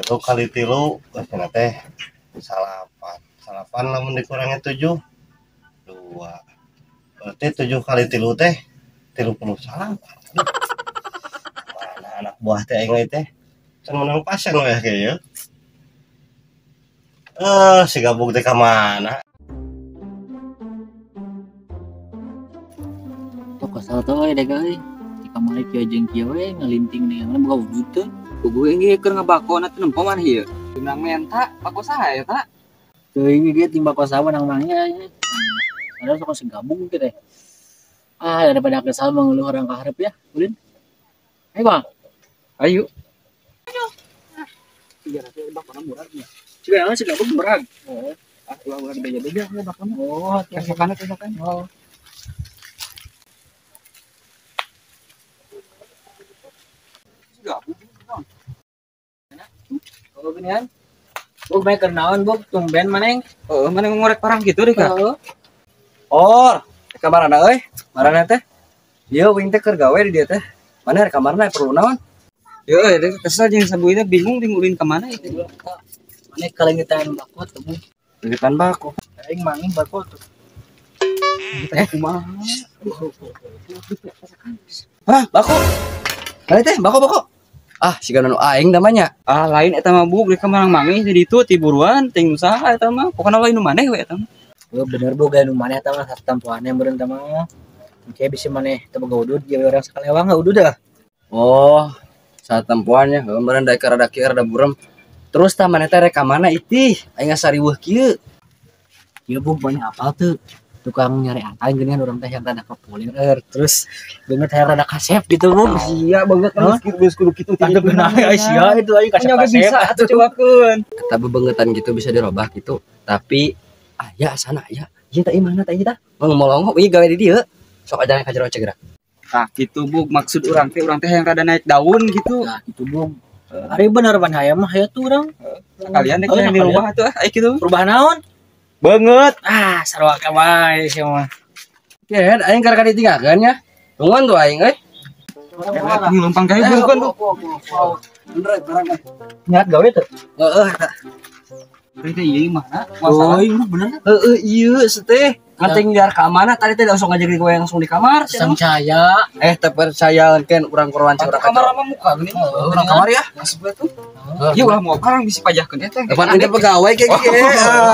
tilu kali tilu cenah teh salapan lamun dikurangi 7 2 berarti 7 kali tilu teh 38 mana anak buah teh aing teh can menang pasien we kieu si gabung teh ka mana Tok kasal teh euy dega euy di kamari kieu jeung kieu we ngalinting neangan boga wujud teh Kugu ini keur ngabakona teh nempo man ieu. Timnang menta bako saha eta? teuing ge timbako saha nang mangnya ada sok segabung teh deh daripada kesal mengeluh orang kaharep ya ulin ayo bang Ayo. tiga ratus bakona murah ya ciga segabung murah Oh, ulah beja-beja ngabakona. oh Tesokan. oh Gabung. oh ginian Buk bae keur naon buk tumben maneng Heeh, mana ngorek parang gitu deh kak. heeh Or, kamarana euy. Marana teh. Ieu wing teh keur gawe di dieu teh. Mana rek kamarna perlu naon? Yo, teh kesel jeung sabuina bingung ulin ka mana itu. maneh kalengitan bakot tuh Deketan bako. aing mangin bakot Kumaha? Hah, bako. Kali teh bako. Ah, siga nu aing namanya. Ah, lain eta mah buk rek kamarang mangi di ditu ti buruan ting usaha eta mah. Pokona lain nu maneh we eta mah. oh bener boga nu maneh tah mah satampuannya meureun tah mah kayak bisa maneh teu boga udud jadi orang sakalewang udud dah Oh, saat tempuannya kemarin daek rada kieu rada burem. Terus tah maneh teh rek ka mana itih? Aing ngasariweuh kieu. ieu buk banyak apal tuh tukang nyari angin geuningan urang teh yang rada populer terus beungeut hayang rada kasep gitu buk Sia banget Hah? geus kudu kitu tanda beunang sia itu aing kasep bisa atuh cobakeun. Kata bebengetan gitu bisa dirobah gitu, tapi aya sana aya ieu teh imahna teh ieu tah ngomong ieu gawe di dieu sok aja ka jero cegerak. Nah, gitu buk maksud urang teh yang rada naik daun gitu. nah gitu buk ari bener ban hayam mah aya tuh urang Kalian deh yang dirubah tuh aya kitu. perubahan naon Banget. sarua ka bae sia mah Ken aing karek ditinggalkeun nya. Tungguan tuh aing euy. Numpang gawe bukan tuh. niat gawe tuh Heeh. Ari teh ieu mah oh iya bener Heeh ieu teh. Nganting biar ka mana tadi teh langsung ngajak gue langsung di kamar. sam caya Teu percaya kan urang korwan urang kamar kamar. sama muka gini. Urang kamar ya. Masuk tuh. Ieu ulah mau barang bisa pajahkeun eta. Depan ente pegawai kayak gitu.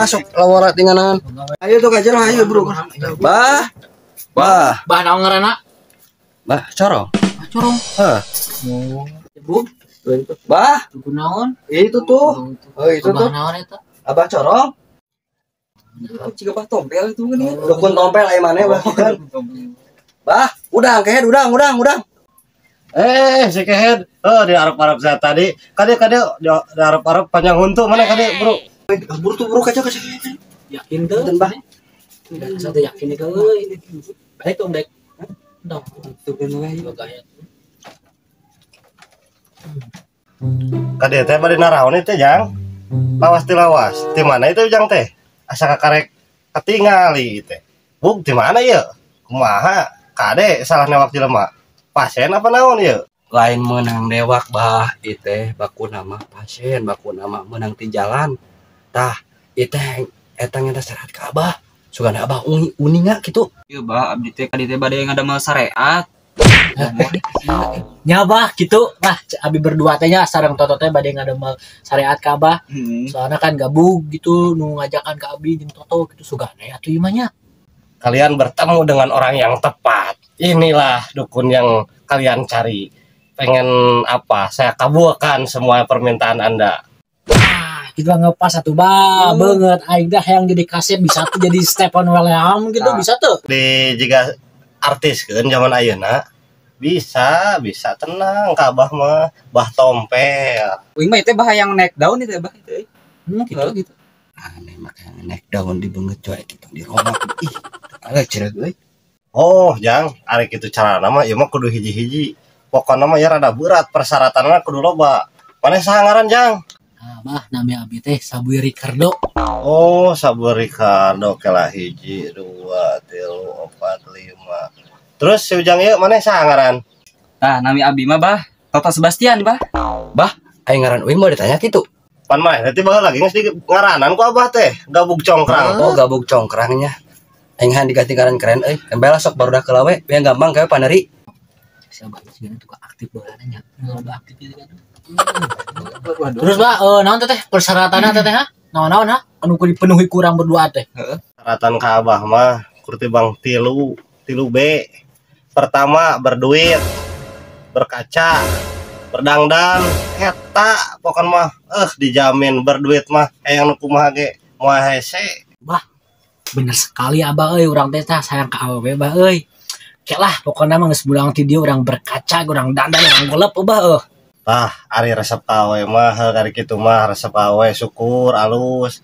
Sok lawara tinganan. Ayo tuh kajer ayo bro. Bah. bah naon ngaranna Bah corong. corong Heh. oh buk Bah, tuku naon itu tuh. Oh, itu tuh. naon eta Abah corong. Ciga bah tompel itu gini. Dukun tompel aya maneh ulah kan. Bah, udang kehed udang. si kehed di arep-arep saya tadi kade di arep-arep panjang huntu mana kade bro Kabur tuh bro kaca. yakin teu Dan bah. satu yakin itu euy baik dong dek dong Tuh kan we. gaya kade teh bade naraon teh jang lawas di mana itu jang teh asa kakarek ketingali teh buk di mana ieu kumaha kade salah newak jelema pasien apa naon ieu Lain menang dewak bah iteh baku nama pasien baku nama menang ti jalan. Tah iteh eta ngeta syarat ka abah. Sugana abah uninga gitu. Ieu bah abdi teh bade ngadamel syariat. nyabah gitu lah abi berdua teh nya sareng toto teh bade ngademel syariat ka abah soalnya kan gabung gitu nu ngajakan ka abi jeung toto gitu sugana atuh ieu mah nya kalian bertemu dengan orang yang tepat inilah dukun yang kalian cari pengen apa saya kabulkan semua permintaan anda gitu ngepas satu banget aing dah yang jadi kasep bisa tuh jadi Stephen William gitu Nah. bisa tuh di jika artis kan zaman ayeuna bisa tenang kabah mah bah tompel Wing mah teh bah yang naik daun itu bah itu. gitu Aneh makanya naik daun dibeungeut coy gitu dirobak. Ih, ada cereg euy. oh jang arek itu cara nama ieu mah kudu hiji-hiji pokokna mah ya rada berat persyaratanna kudu loba maneh saha ngaran jang bah namanya abi teh Sabuy Ricardo oh sabar Ricardo kelah hiji 2 3 4 5 terus si ujang ieu maneh saha ngaran Nah, nami abi mah bah Toto Sebastian bah. Aing ngaran uing mau ditanya gitu. Pan mah nanti baheula lagi geus di ngaranan ku Abah teh, gabug congkrang. Oh, gabung congkrangnya. Enghan diganti ngaran keren euy. Embel sok baru dah kelawe, yang gampang kayak paneri. Sabar sih tuh aktif bolananya. Loba aktif gitu kan. Terus Pak, naon teh persyaratanna teh ha? Naon ha? Anu kudu dipenuhi kurang berdua teh. Syaratan ka Abah mah kurti bang tilu B. Pertama berduit, berkaca, berdangdang, eta pokoknya mah dijamin berduit mah yang nu kumaha ge moal hese. Bener sekali Abah euy, urang teh sayang ka awewe Abah euy. Kek lah pokoknya mah geus bulang ti dieu urang berkaca, urang dandan, urang golep Abah Tah ari resep ka we mah kari kitu mah resep ka we syukur alus.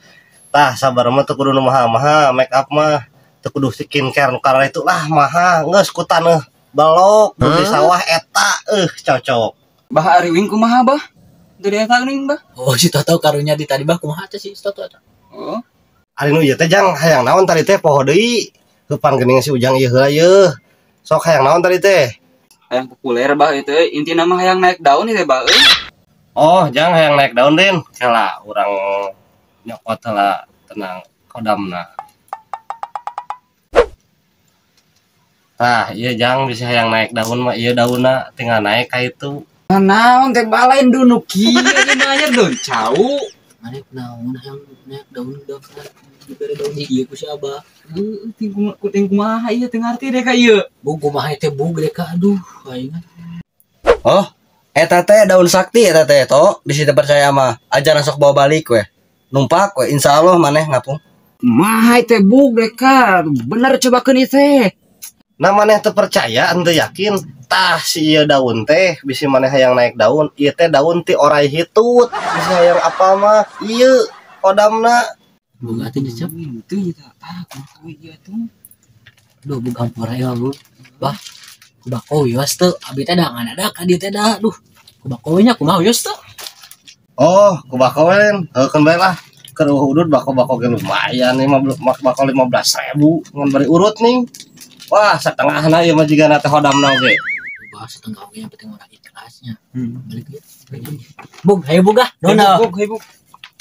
Tah sabar mah teu kudu nu maha-maha, make up mah teu kudu skincare nu karena itu lah maha, geus ku taneuh balok di sawah eta cocok. Bah ari wing kumaha bah? Dari eta geuning bah. Oh, si Toto karunya di tadi Bah kumaha teh si Toto eta. Oh. Ari nu ieu teh jang hayang naon tadi teh poho deui. Heupan geuning si Ujang ieu heula yeuh. Sok hayang naon tadi teh? Hayang populer bah itu intina mah hayang naik daun itu bah euy. Oh, jang hayang naik daun Den. Kela urang nyokot heula tenang kodamna. Tah, ieu jang bisa hayang naik daun mah ieu daunna tinggal naik ka itu. Naon teh balain dunu kieu ge banyak daun cau. Naik daun yang naik daun dibere daun ieu ku si Abah. Ting kumaha ieu teu ngarti deh ka ieu. Bu kumaha teh bu gede ka aduh aing. Oh, eta teh daun sakti eta teh to, bisi teu percaya mah. Ajaran sok bawa balik we. Numpak we insyaallah maneh ngapung. Mah teh bug deh ka. Bener cobakeun ieu teh. Nah maneh teu percaya henteu yakin. Tah si ieu daun teh bisi maneh hayang naik daun. Ieu teh daun ti orai hitut. Bisi hayang apa mah ieu kodamna. Boga teh dicep. Itu ya tak kumaha ieu tuh. Duh boga hampura ya Bu. Bah. Kubako wios teu abi teh da ngadadak ka dieu teh da. Duh. Kubako nya kumaha wios teu? Oh, ku bako wen. Heukeun bae lah. Keur udud bako-bako ge lumayan nih bako 15.000 ngan bari urut nih. Wah, satengahna ieu mah jigana teh hodamna oge. Bah setengah ge yang penting urang ikhlasnya. Balik ieu. Bug, hayu bugah. Dona. Bug, bug.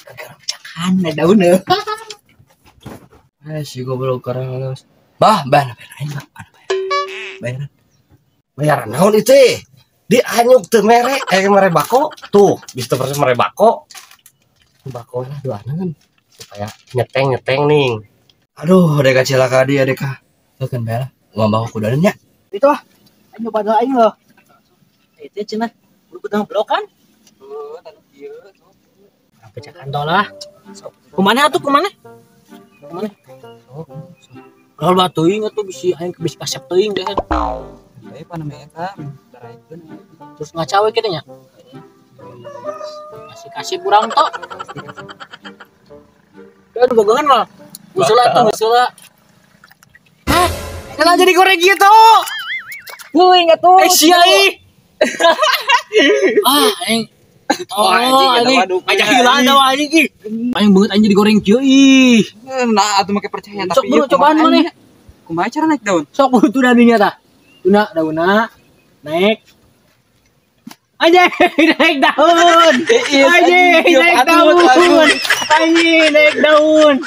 Kagak pecakan na daun euy. Si goblok karang halus. Bah, bayaran aing bah. Bayaran. Bayaran naon itu? Di anyuk teu mere mere bako. Tuh, bisa persen mere bako. Bako lah duanan supaya nyeteng nih. Aduh, deka cilaka dia deka. Heukeun bae lah. Ngomong kudanan nya. Itu ah. Aing nyoba doa aing loh. Itu cenah. Buru kutang blok kan? Pecakan tolah. Kumana atuh kumana? Kumana? Kalau batuing atuh bisi aing bisi kasep teuing deh. Bae paname eta. Daraikeun. Terus ngaca we kitu nya. Kasih kurang tok. Aduh bogongan lah. Usula tuh usula. Hah? Kenapa jadi goreng gitu? Woi enggak tuh. Sia ih. Aing. Oh, anjing ajak hilang da anjing ih. Aing beungeut anjing digoreng kieu ih. Nah, atuh make percaya Sok buru cobaan maneh. Kumaha cara naik daun? Sok buru tuh dadinya tah. Tuna daunna naik. Anjing naik daun. Anjing naik daun. Anjing naik daun.